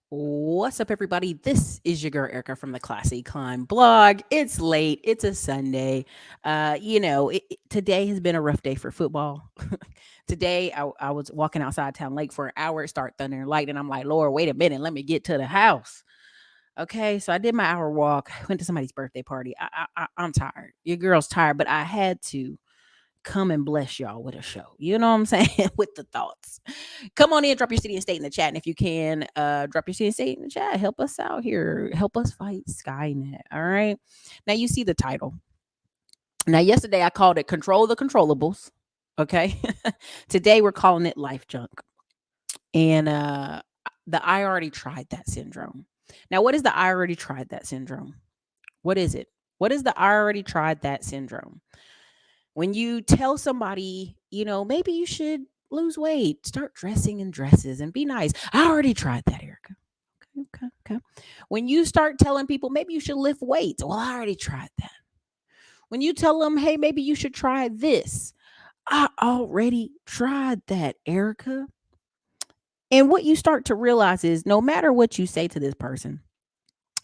What's up, everybody? This is your girl Erica from the Classy Climb blog. It's late. It's a Sunday. Today has been a rough day for football. Today, I was walking outside town lake for an hour. It started thunder and lightning. I'm like, Lord, wait a minute. Let me get to the house. Okay, so I did my hour walk. Went to somebody's birthday party. I'm tired. Your girl's tired, but I had to come and bless y'all with a show. You know what I'm saying? With the thoughts. Come on in, drop your city and state in the chat. And if you can, drop your city and state in the chat. Help us out here. Help us fight Skynet. All right. Now you see the title. Now, yesterday I called it Control the Controllables. Okay. Today we're calling it Life Junk. And the I already tried that syndrome. Now, what is the I already tried that syndrome? What is it? What is the I already tried that syndrome? When you tell somebody, maybe you should lose weight, start dressing in dresses and be nice. I already tried that, Erica. Okay. When you start telling people, maybe you should lift weights. Well, I already tried that. When you tell them, hey, maybe you should try this. I already tried that, Erica. And what you start to realize is no matter what you say to this person,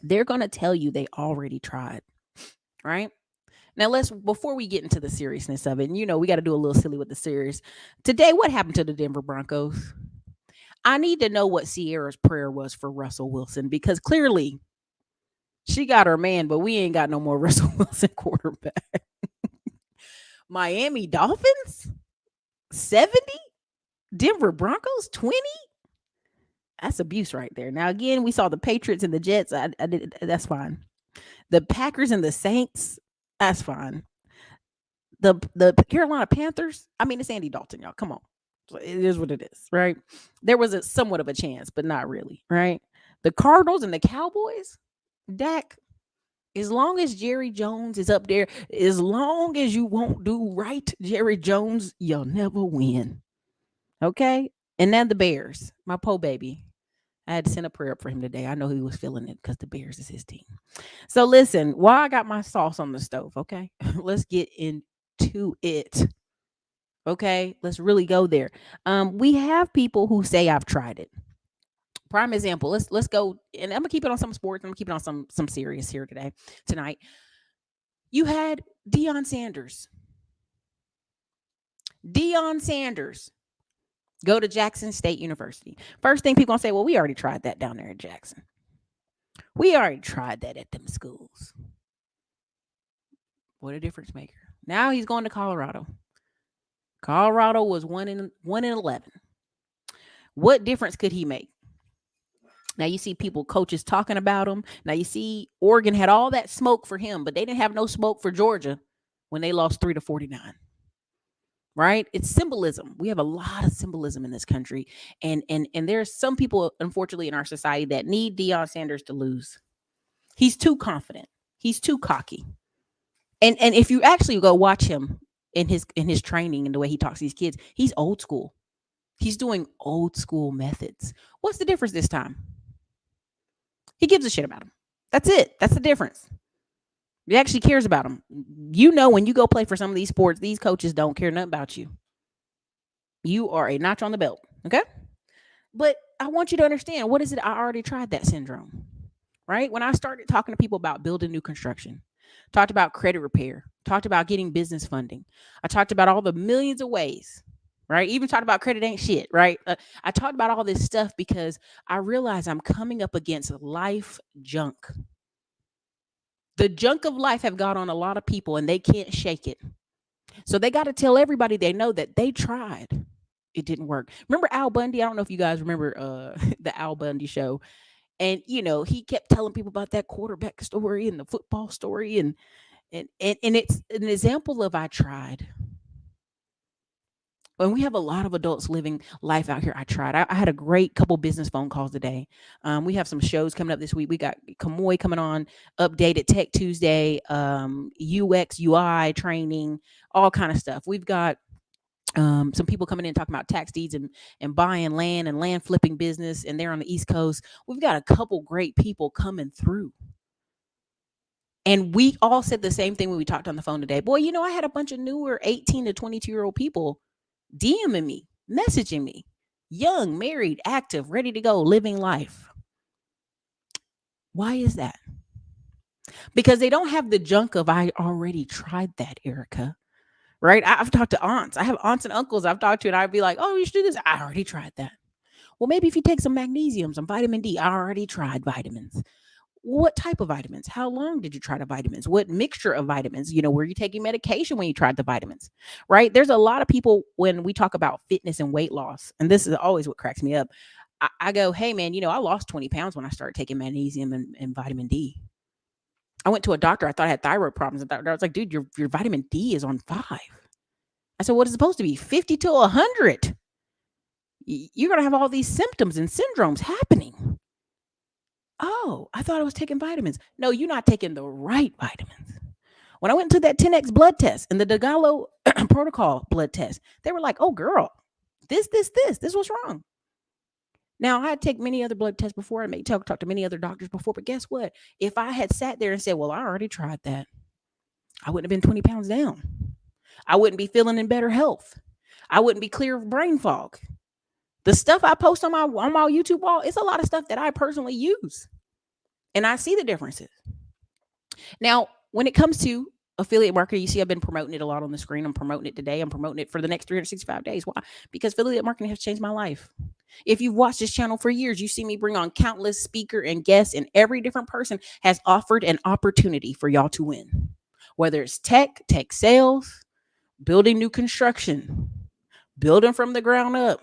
they're going to tell you they already tried, right? Now before we get into the seriousness of it, and we got to do a little silly with the serious. Today, what happened to the Denver Broncos? I need to know what Sierra's prayer was for Russell Wilson, because clearly she got her man, but we ain't got no more Russell Wilson quarterback. Miami Dolphins 70, Denver Broncos 20. That's abuse right there. Now again, we saw the Patriots and the Jets. I did, that's fine. The Packers and the Saints, that's fine. The Carolina Panthers, I mean, it's Andy Dalton, y'all. Come on. It is what it is, right? There was a somewhat of a chance, but not really, right? The Cardinals and the Cowboys, Dak, as long as Jerry Jones is up there, as long as you won't do right, Jerry Jones, you'll never win. Okay? And then the Bears, my po baby. I had to send a prayer up for him today. I know he was feeling it because the Bears is his team. So listen, while I got my sauce on the stove, okay, let's get into it. Okay, let's really go there. We have people who say I've tried it. Prime example. Let's go, and I'm gonna keep it on some sports. I'm gonna keep it on some serious here tonight. You had Deion Sanders. Deion Sanders go to Jackson State University. First thing people gonna say, well, we already tried that down there at Jackson. We already tried that at them schools. What a difference maker. Now he's going to Colorado. Colorado was 1-11. What difference could he make? Now you see coaches talking about him. Now you see Oregon had all that smoke for him, but they didn't have no smoke for Georgia when they lost 3-49. Right? It's symbolism. We have a lot of symbolism in this country. And there's some people, unfortunately, in our society that need Deion Sanders to lose. He's too confident. He's too cocky. And if you actually go watch him in his training and the way he talks to these kids, he's old school. He's doing old school methods. What's the difference this time? He gives a shit about him. That's it. That's the difference. He actually cares about him. When you go play for some of these sports, these coaches don't care nothing about you. You are a notch on the belt. Okay? But I want you to understand, what is it? I already tried that syndrome. Right? When I started talking to people about building new construction, talked about credit repair, talked about getting business funding. I talked about all the millions of ways, right? Even talked about credit ain't shit, right? I talked about all this stuff because I realized I'm coming up against life junk. The junk of life have got on a lot of people and they can't shake it. So they got to tell everybody they know that they tried. It didn't work. Remember Al Bundy? I don't know if you guys remember the Al Bundy show. And he kept telling people about that quarterback story and the football story, and it's an example of I tried. When we have a lot of adults living life out here, I tried. I had a great couple business phone calls today. We have some shows coming up this week. We got Kamoy coming on, Updated Tech Tuesday, UX UI training, all kind of stuff. We've got some people coming in talking about tax deeds and buying land and land flipping business, and they're on the East Coast. We've got a couple great people coming through. And we all said the same thing when we talked on the phone today. Boy, I had a bunch of newer 18 to 22-year-old people DMing me, messaging me, young, married, active, ready to go, living life. Why is that? Because they don't have the junk of I already tried that, Erica. Right? I've talked to aunts. I have aunts and uncles I've talked to, and I'd be like, "Oh, you should do this." I already tried that. Well, maybe if you take some magnesium, some vitamin D. I already tried vitamins. What type of vitamins? How long did you try the vitamins? What mixture of vitamins? Were you taking medication when you tried the vitamins? Right? There's a lot of people when we talk about fitness and weight loss, and this is always what cracks me up. I go, hey man, I lost 20 pounds when I started taking magnesium and vitamin D. I went to a doctor. I thought I had thyroid problems. And I was like, dude, your vitamin D is on 5. I said, what is it supposed to be? 50 to 100. You're going to have all these symptoms and syndromes happening. Oh, I thought I was taking vitamins. No, you're not taking the right vitamins. When I went to that 10X blood test and the Dagalo protocol blood test, they were like, oh, girl, this was wrong. Now, I had to take many other blood tests before. I may talk to many other doctors before. But guess what? If I had sat there and said, well, I already tried that, I wouldn't have been 20 pounds down. I wouldn't be feeling in better health. I wouldn't be clear of brain fog. The stuff I post on my YouTube wall, it's a lot of stuff that I personally use. And I see the differences. Now, when it comes to affiliate marketing, you see I've been promoting it a lot on the screen. I'm promoting it today. I'm promoting it for the next 365 days. Why? Because affiliate marketing has changed my life. If you've watched this channel for years, you see me bring on countless speaker and guests, and every different person has offered an opportunity for y'all to win. Whether it's tech sales, building new construction, building from the ground up,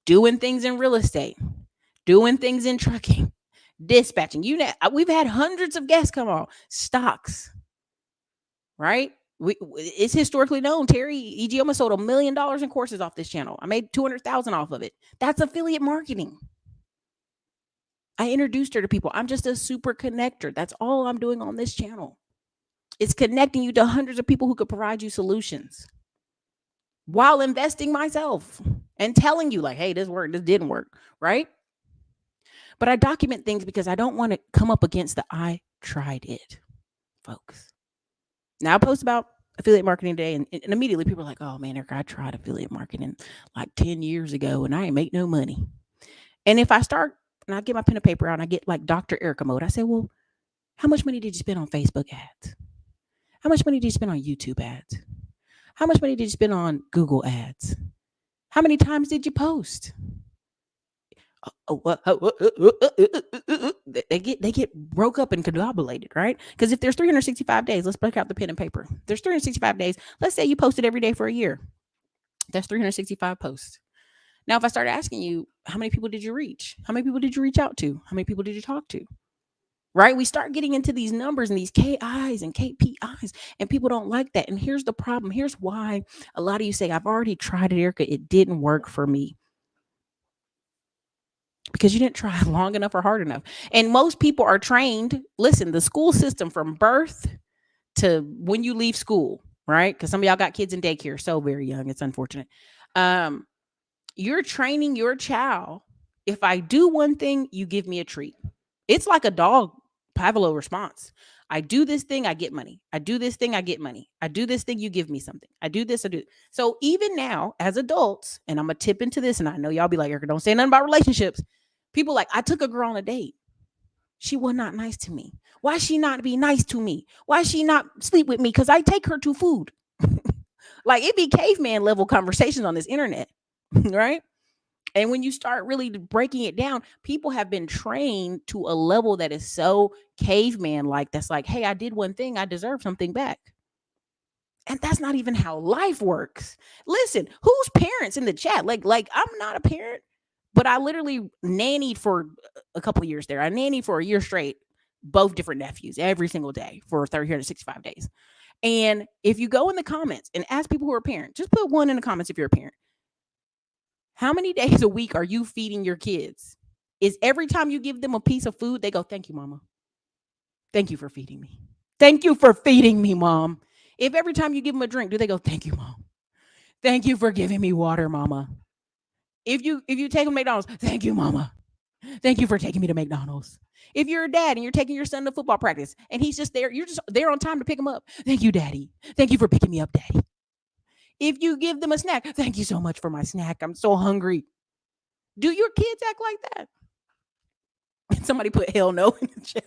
doing things in real estate, doing things in trucking, dispatching. We've had hundreds of guests come on. Stocks, right? It's historically known. Terry Egioma sold $1 million in courses off this channel. I made 200,000 off of it. That's affiliate marketing. I introduced her to people. I'm just a super connector. That's all I'm doing on this channel. It's connecting you to hundreds of people who could provide you solutions while investing myself and telling you like, hey, this worked, this didn't work, right? But I document things because I don't want to come up against the I tried it, folks. Now I post about affiliate marketing today, and immediately people are like, oh man, Ericka, I tried affiliate marketing like 10 years ago and I ain't make no money. And if I start and I get my pen and paper out and I get like Dr. Ericka mode, I say, well, how much money did you spend on Facebook ads? How much money did you spend on YouTube ads? How much money did you spend on Google ads? How many times did you post? They get broke up and combobulated, right? Because if there's 365 days, let's break out the pen and paper. There's 365 days. Let's say you posted every day for a year. That's 365 posts. Now, if I start asking you, how many people did you reach? How many people did you reach out to? How many people did you talk to? Right? We start getting into these numbers and these KIs and KPIs, and people don't like that. And here's the problem. Here's why a lot of you say, I've already tried it, Ericka. It didn't work for me. Because you didn't try long enough or hard enough. And most people are trained. Listen, the school system from birth to when you leave school, right? Because some of y'all got kids in daycare so very young. It's unfortunate. You're training your child. If I do one thing, you give me a treat. It's like a dog Pavlov response. I do this thing, I get money. I do this thing, I get money. I do this thing, you give me something. I do this, I do. So even now, as adults, and I'm gonna tip into this, and I know y'all be like, Ericka, don't say nothing about relationships. People like, I took a girl on a date. She was not nice to me. Why she not be nice to me? Why she not sleep with me? Because I take her to food. Like it be caveman level conversations on this internet, right? And when you start really breaking it down, people have been trained to a level that is so caveman like. That's like, hey, I did one thing, I deserve something back. And that's not even how life works. Listen, who's parents in the chat? Like I'm not a parent, but I literally nannied for a couple of years there. I nannied for a year straight, both different nephews every single day for 365 days. And if you go in the comments and ask people who are parents, just put one in the comments if you're a parent. How many days a week are you feeding your kids? Is every time you give them a piece of food, they go, thank you, mama. Thank you for feeding me. Thank you for feeding me, mom. If every time you give them a drink, do they go, thank you, mom? Thank you for giving me water, mama. If you take them to McDonald's, thank you, mama. Thank you for taking me to McDonald's. If you're a dad and you're taking your son to football practice and he's just there, you're just there on time to pick him up. Thank you, daddy. Thank you for picking me up, daddy. If you give them a snack, thank you so much for my snack. I'm so hungry. Do your kids act like that? Somebody put hell no in the chat.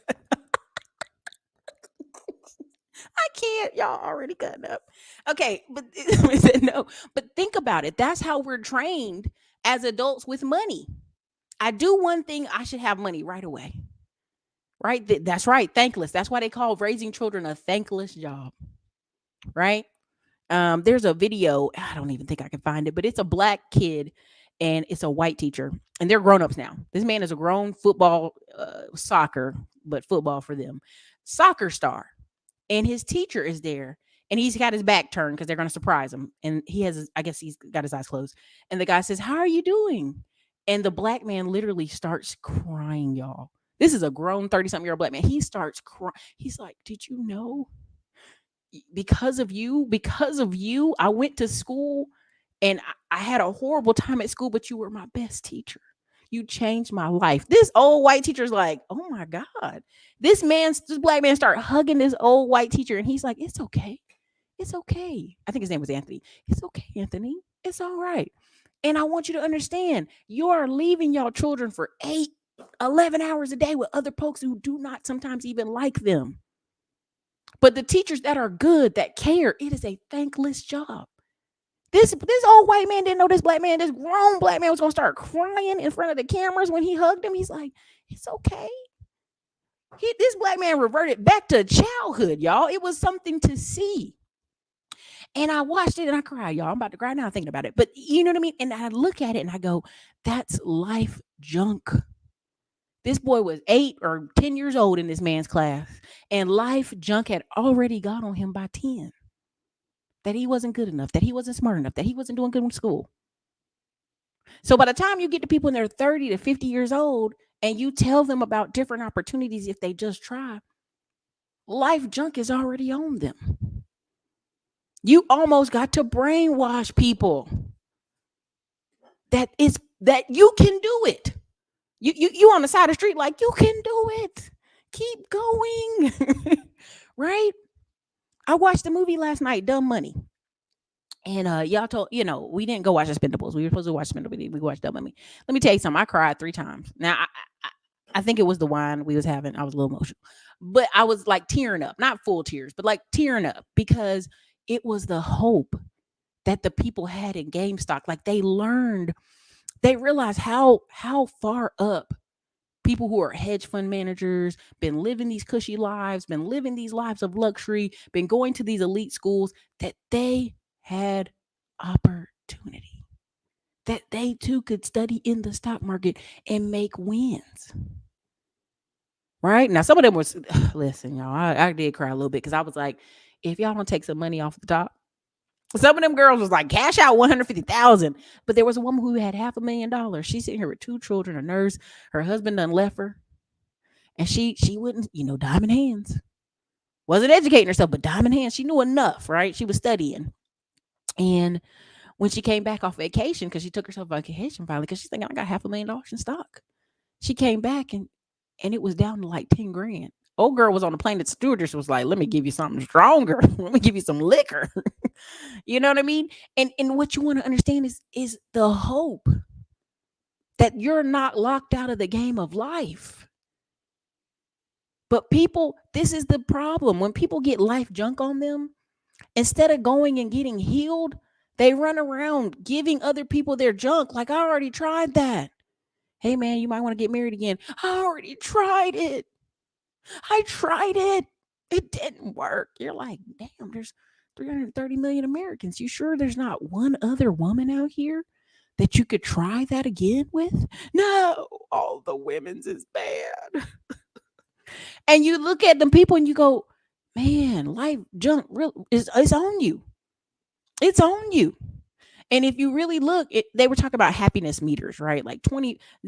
I can't. Y'all already cutting up. Okay, but we said no. But think about it. That's how we're trained as adults with money. I do one thing, I should have money right away. Right? That's right. Thankless. That's why they call raising children a thankless job. Right? There's a video. I don't even think I can find it, but it's a black kid and it's a white teacher, and they're grown ups now. This man is a grown football, soccer, but football for them, soccer star, and his teacher is there, and he's got his back turned because they're going to surprise him, and I guess he's got his eyes closed, and the guy says, "How are you doing?" And the black man literally starts crying, y'all. This is a grown 30-something-year-old black man. He starts crying. He's like, "Did you know, because of you, I went to school and I had a horrible time at school, but you were my best teacher. You changed my life." This old white teacher's like, "Oh my God." This black man start hugging this old white teacher, and he's like, "It's okay. It's okay." I think his name was Anthony. "It's okay, Anthony. It's all right. And I want you to understand, you are leaving y'all children for 8, 11 hours a day with other folks who do not sometimes even like them. But the teachers that are good, that care, it is a thankless job." This old white man didn't know this grown black man was gonna start crying in front of the cameras when he hugged him. He's like, "It's okay." This black man reverted back to childhood, y'all. It was something to see. And I watched it and I cried, y'all. I'm about to cry now thinking about it. But you know what I mean? And I look at it and I go, that's life junk. This boy was 8 or 10 years old in this man's class, and life junk had already got on him by 10. That he wasn't good enough, that he wasn't smart enough, that he wasn't doing good in school. So by the time you get to people in their 30 to 50 years old and you tell them about different opportunities if they just try, life junk is already on them. You almost got to brainwash people that you can do it. You on the side of the street like, you can do it. Keep going. Right? I watched the movie last night, Dumb Money. And y'all told, we didn't go watch Expendables. We were supposed to watch Expendables. We watched Dumb Money. Let me tell you something. I cried 3 times. Now, I think it was the wine we was having. I was a little emotional. But I was like tearing up. Not full tears, but like tearing up, because it was the hope that the people had in GameStop. Like they realized how far up people who are hedge fund managers, been living these cushy lives, been living these lives of luxury, been going to these elite schools, that they had opportunity, that they too could study in the stock market and make wins. Right? Now, some of them was, listen, y'all, I did cry a little bit because I was like, if y'all don't take some money off the top. Some of them girls was like, cash out 150,000. But there was a woman who had $500,000. She's sitting here with 2 children, a nurse. Her husband done left her. And she wouldn't, diamond hands. Wasn't educating herself, but diamond hands. She knew enough, right? She was studying. And when she came back off vacation, because she took herself on vacation finally, because she's thinking, I got $500,000 in stock. She came back and it was down to like 10 grand. Old girl was on the plane. The stewardess was like, let me give you something stronger. Let me give you some liquor. You know what I mean? And what you want to understand is the hope that you're not locked out of the game of life. But people, this is the problem. When people get life junk on them, instead of going and getting healed, they run around giving other people their junk. Like, I already tried that. Hey, man, you might want to get married again. I already tried it. I tried it. It didn't work. You're like, damn, there's 330 million Americans. You sure there's not one other woman out here that you could try that again with? No, all the women's is bad. And you look at them people and you go, man, life junk is on you. It's on you. And if you really look, they were talking about happiness meters, right? Like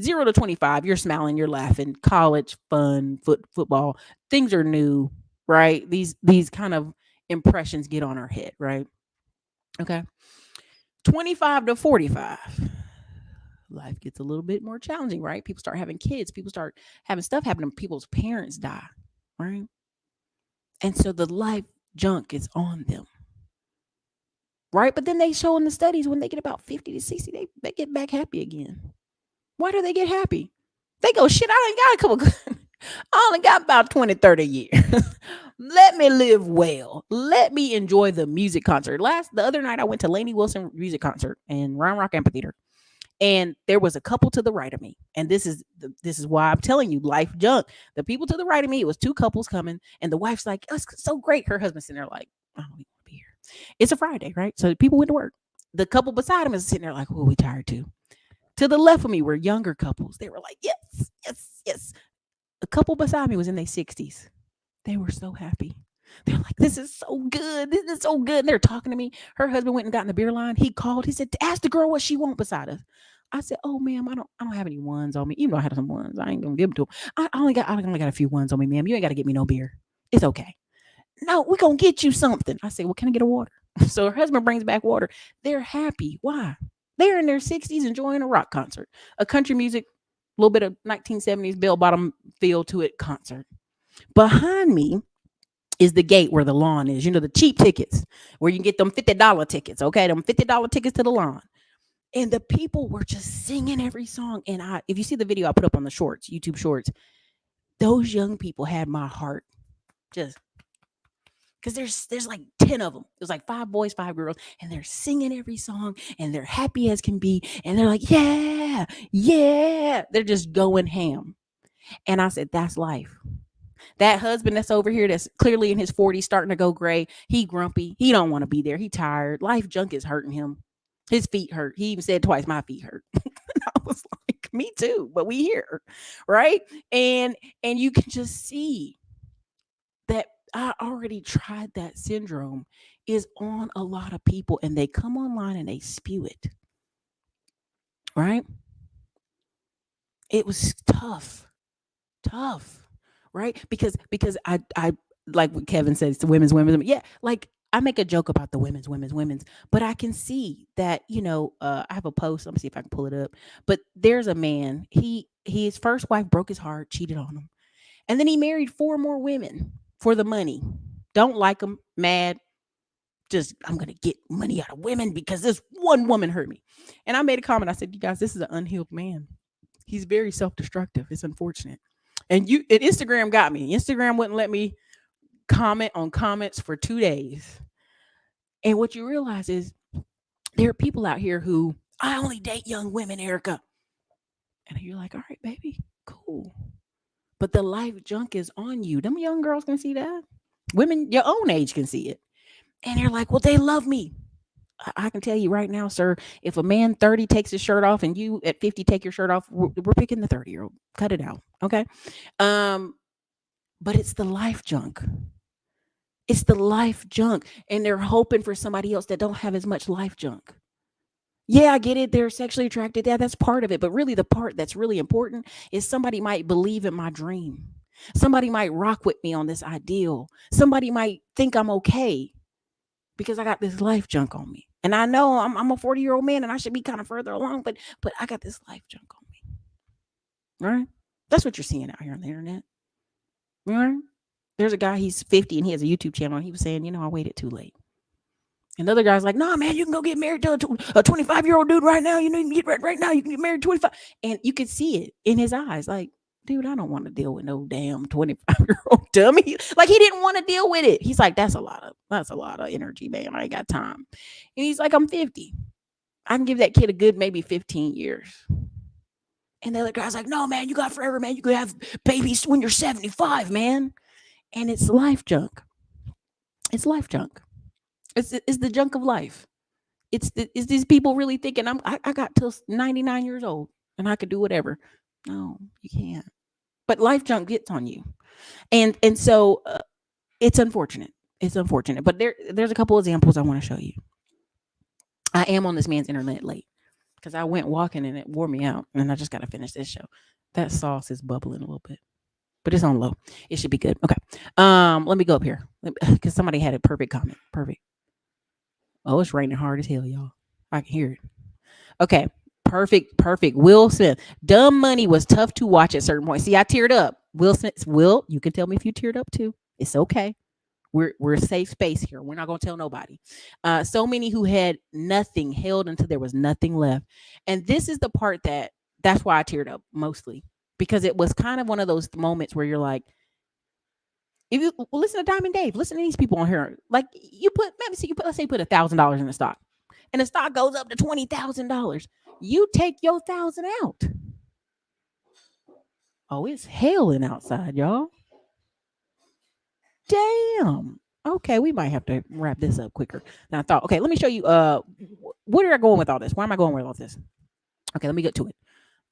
0 to 25, you're smiling, you're laughing, college, fun, football, things are new, right? These kind of impressions get on our head, right? Okay. 25 to 45, life gets a little bit more challenging, right? People start having kids, people start having stuff happen, people's parents die, right? And so the life junk is on them. Right? But then they show in the studies when they get about 50 to 60, they get back happy again. Why do they get happy? They go, shit, I ain't got a couple. I only got about 20, 30 years. Let me live well. Let me enjoy the music concert. The other night I went to Lainey Wilson music concert in Round Rock Amphitheater. And there was a couple to the right of me. And this is why I'm telling you, life junk. The people to the right of me, it was two couples coming, and the wife's like, oh, it's so great. Her husband's sitting there like, I don't want to be here. It's a Friday, right? So people went to work. The couple beside him is sitting there like, oh, we tired too. To the left of me were younger couples. They were like, yes, yes, yes. A couple beside me was in their 60s. They were so happy. They're like, this is so good. This is so good. And they're talking to me. Her husband went and got in the beer line. He called. He said, ask the girl what she want beside us. I said, oh ma'am, I don't have any ones on me. You know I had some ones. I ain't gonna give them to him. I only got a few ones on me, ma'am. You ain't gotta get me no beer. It's okay. No, we're gonna get you something. I said, well, can I get a water? So her husband brings back water. They're happy. Why? They're in their 60s enjoying a rock concert, a country music, a little bit of 1970s bell bottom feel to it concert. Behind me is the gate where the lawn is. You know, the cheap tickets where you can get them $50 tickets. Okay, them $50 tickets to the lawn. And the people were just singing every song. And if you see the video I put up on the shorts, YouTube shorts, those young people had my heart. Just because there's like 10 of them. There's like 5 boys, 5 girls, and they're singing every song, and they're happy as can be, and they're like, yeah, yeah. They're just going ham. And I said, that's life. That husband that's over here that's clearly in his 40s starting to go gray, he grumpy. He don't want to be there. He tired. Life junk is hurting him. His feet hurt. He even said twice, my feet hurt. I was like, me too, but we here, right? And you can just see that I already tried that syndrome is on a lot of people, and they come online and they spew it, right? It was tough, right? Because I like what Kevin says, the women's. Yeah, like I make a joke about the women's, but I can see that, I have a post. Let me see if I can pull it up. But there's a man, his first wife broke his heart, cheated on him. And then he married 4 more women for the money. Don't like them, mad. Just, I'm going to get money out of women because this one woman hurt me. And I made a comment. I said, you guys, this is an unhealed man. He's very self-destructive. It's unfortunate. And Instagram got me. Instagram wouldn't let me comment on comments for 2 days. And what you realize is there are people out here who, I only date young women, Ericka. And you're like, all right, baby, cool. But the life junk is on you. Them young girls can see that. Women your own age can see it. And they're like, well, they love me. I can tell you right now, sir, if a man 30 takes his shirt off and you at 50 take your shirt off, we're picking the 30-year-old. Cut it out. Okay. Um, but it's the life junk. It's the life junk. And they're hoping for somebody else that don't have as much life junk. Yeah, I get it. They're sexually attracted. Yeah, that's part of it. But really, the part that's really important is somebody might believe in my dream. Somebody might rock with me on this ideal. Somebody might think I'm okay because I got this life junk on me. And I know I'm a 40-year-old man and I should be kind of further along, but I got this life junk on me. Right? That's what you're seeing out here on the internet. Right? There's a guy, he's 50 and he has a YouTube channel. And he was saying, I waited too late. And the other guy's like, nah, man, you can go get married to a 25-year-old dude right now. You can get right now. You can get married 25. And you could see it in his eyes. Like, dude, I don't want to deal with no damn 25-year-old dummy. Like, he didn't want to deal with it. He's like, that's a lot of energy, man. I ain't got time. And he's like, I'm 50. I can give that kid a good maybe 15 years. And the other guy's like, no, man, you got forever, man. You could have babies when you're 75, man. And it's life junk. It's life junk. It's the junk of life. It's these people really thinking I got till 99 years old and I could do whatever. No, you can't. But life junk gets on you, and so it's unfortunate. It's unfortunate. But there's a couple examples I want to show you. I am on this man's internet late because I went walking and it wore me out, and I just got to finish this show. That sauce is bubbling a little bit, but it's on low. It should be good. Okay. Let me go up here because somebody had a perfect comment. Perfect. Oh, it's raining hard as hell, y'all. I can hear it. Okay. Perfect. Will Smith. Dumb Money was tough to watch at certain points. See, I teared up. Will Smith. Will, you can tell me if you teared up too. It's okay. We're a safe space here. We're not gonna tell nobody. So many who had nothing held until there was nothing left. And this is the part that's why I teared up mostly. because it was kind of one of those moments where you're like, if you listen to Diamond Dave, listen to these people on here. Like you put, maybe see you put, let's say you put $1,000 in the stock, and the stock goes up to $20,000. You take your thousand out. Oh, it's hailing outside, y'all. Damn. Okay, we might have to wrap this up quicker than I thought. Okay, let me show you. Where are I going with all this? Why am I going with all this? Okay, let me get to it.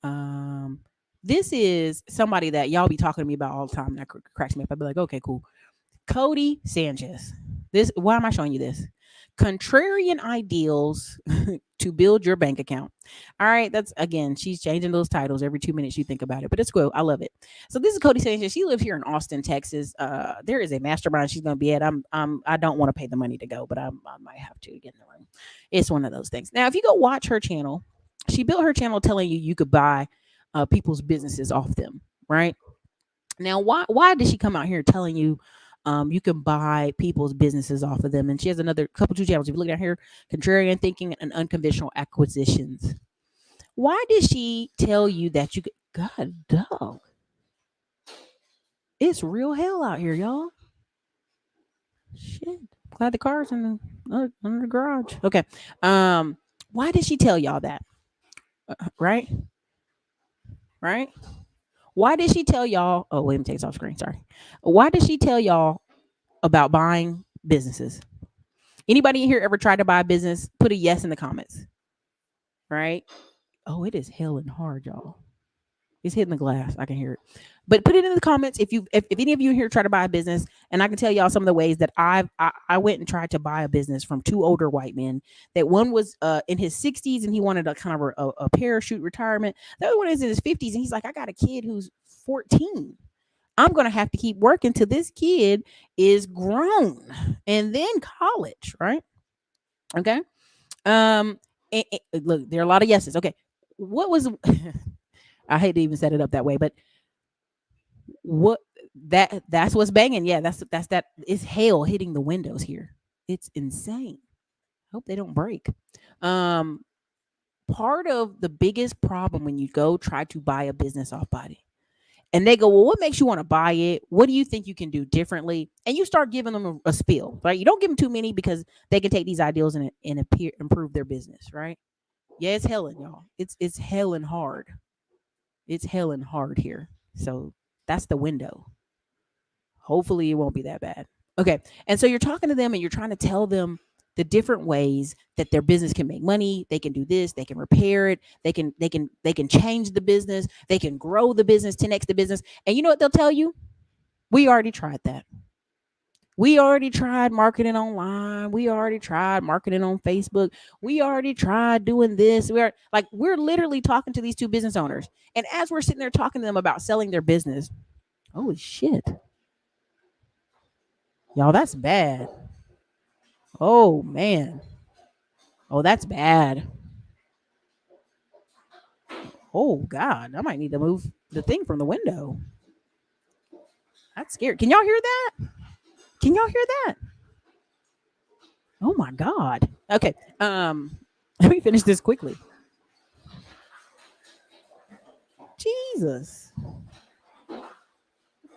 Um, this is somebody that y'all be talking to me about all the time, and that cracks me up. I'd be like, okay, cool. Cody Sanchez. This, why am I showing you this? Contrarian ideals to build your bank account. All right, that's again, she's changing those titles every 2 minutes you think about it, but it's cool. I love it. So this is Cody Sanchez. She lives here in Austin, Texas. There is a mastermind she's gonna be at. I don't want to pay the money to go, but I might have to get in the room. It's one of those things. Now, if you go watch her channel, she built her channel telling you could buy people's businesses off them, right? Now, why did she come out here telling you you can buy people's businesses off of them? And she has another couple two channels. If you look down here, contrarian thinking and unconventional acquisitions. Why did she tell you that you could? God, dog, it's real hell out here, y'all. Shit, glad the car's in the under the garage. Okay, why did she tell y'all that? Right, right. Why did she tell y'all? Oh, wait, let me take this off screen. Sorry. Why did she tell y'all about buying businesses? Anybody in here ever tried to buy a business? Put a yes in the comments. Right? Oh, it is hailing hard, y'all. It's hitting the glass. I can hear it. But put it in the comments if any of you here try to buy a business, and I can tell y'all some of the ways that I went and tried to buy a business from two older white men. That one was in his 60s and he wanted a kind of a parachute retirement. The other one is in his 50s and he's like, I got a kid who's 14. I'm gonna have to keep working till this kid is grown and then college, right? Okay. Um, look, there are a lot of yeses. Okay, what was? I hate to even set it up that way, but what that's what's banging. Yeah, that's that. It's hail hitting the windows here. It's insane. Hope they don't break. Um, Part of the biggest problem when you go try to buy a business off body, and they go, well, what makes you want to buy it? What do you think you can do differently? And you start giving them a spiel, right? You don't give them too many because they can take these ideals and improve their business, right? Yeah, it's helling, y'all. It's helling hard. It's helling hard here. So that's the window. Hopefully it won't be that bad. Okay. And so you're talking to them and you're trying to tell them the different ways that their business can make money. They can do this, they can repair it, they can change the business, they can grow the business, 10x the business. And you know what they'll tell you? We already tried that. We already tried marketing online. We already tried marketing on Facebook. We already tried doing this. We're literally talking to these two business owners. And as we're sitting there talking to them about selling their business, holy shit. Y'all, that's bad. Oh man. Oh, that's bad. Oh God. I might need to move the thing from the window. That's scary. Can y'all hear that? Can y'all hear that? Oh my God. Okay. Let me finish this quickly. Jesus.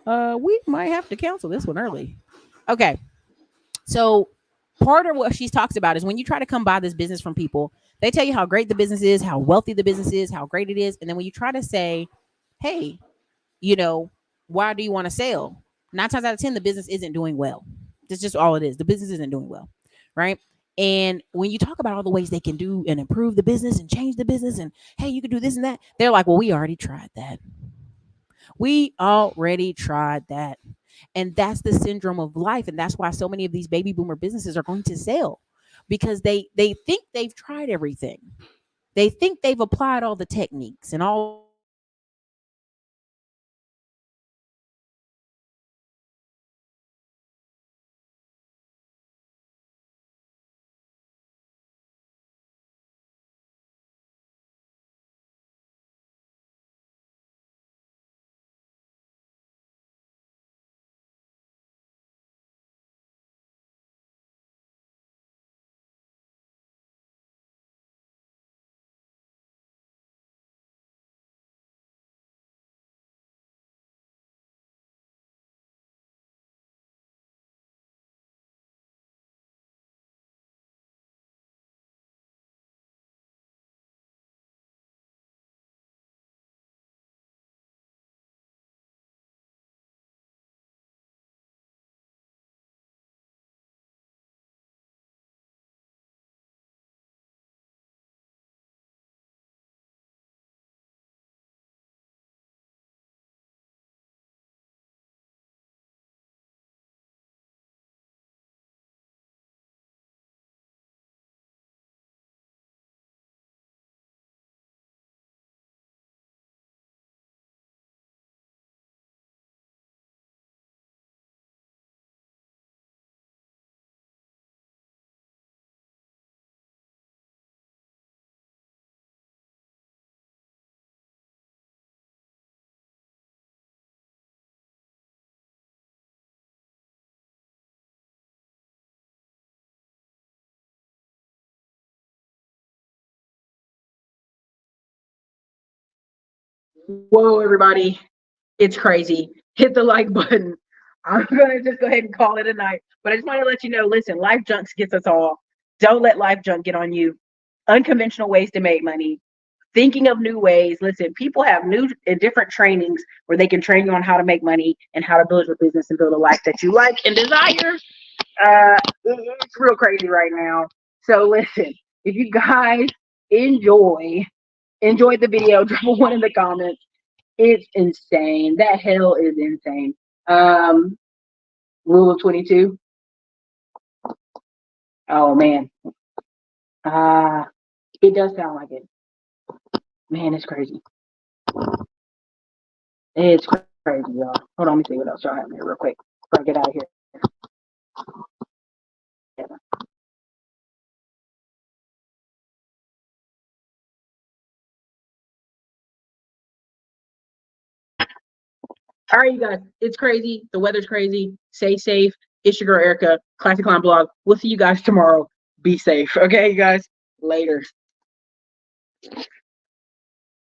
We might have to cancel this one early. Okay. So part of what she talks about is when you try to come buy this business from people, they tell you how great the business is, how wealthy the business is, how great it is. And then when you try to say, hey, you know, why do you want to sell? 9 times out of 10, the business isn't doing well. That's just all it is. The business isn't doing well. Right. And when you talk about all the ways they can do and improve the business and change the business and hey, you can do this and that, they're like, well, we already tried that. We already tried that. And that's the syndrome of life. And that's why so many of these baby boomer businesses are going to sell because they think they've tried everything. They think they've applied all the techniques and all the systems and all the processes and all the systems and all the processes and Whoa, everybody. It's crazy. Hit the like button. I'm going to just go ahead and call it a night. But I just want to let you know, listen, life junk gets us all. Don't let life junk get on you. Unconventional ways to make money. Thinking of new ways. Listen, people have new and different trainings where they can train you on how to make money and how to build your business and build a life that you like and desire. It's real crazy right now. So listen, if you guys enjoy enjoyed the video, drop a one in the comments. It's insane. That hell is insane. Um, Rule of 22. Oh man. Uh it does sound like it. Man, it's crazy. It's crazy, y'all. Hold on, let me see what else y'all have here real quick before I get out of here. Yeah. All right, you guys. It's crazy. The weather's crazy. Stay safe. It's your girl Erica, Classic Climb Blog. We'll see you guys tomorrow. Be safe. Okay, you guys. Later.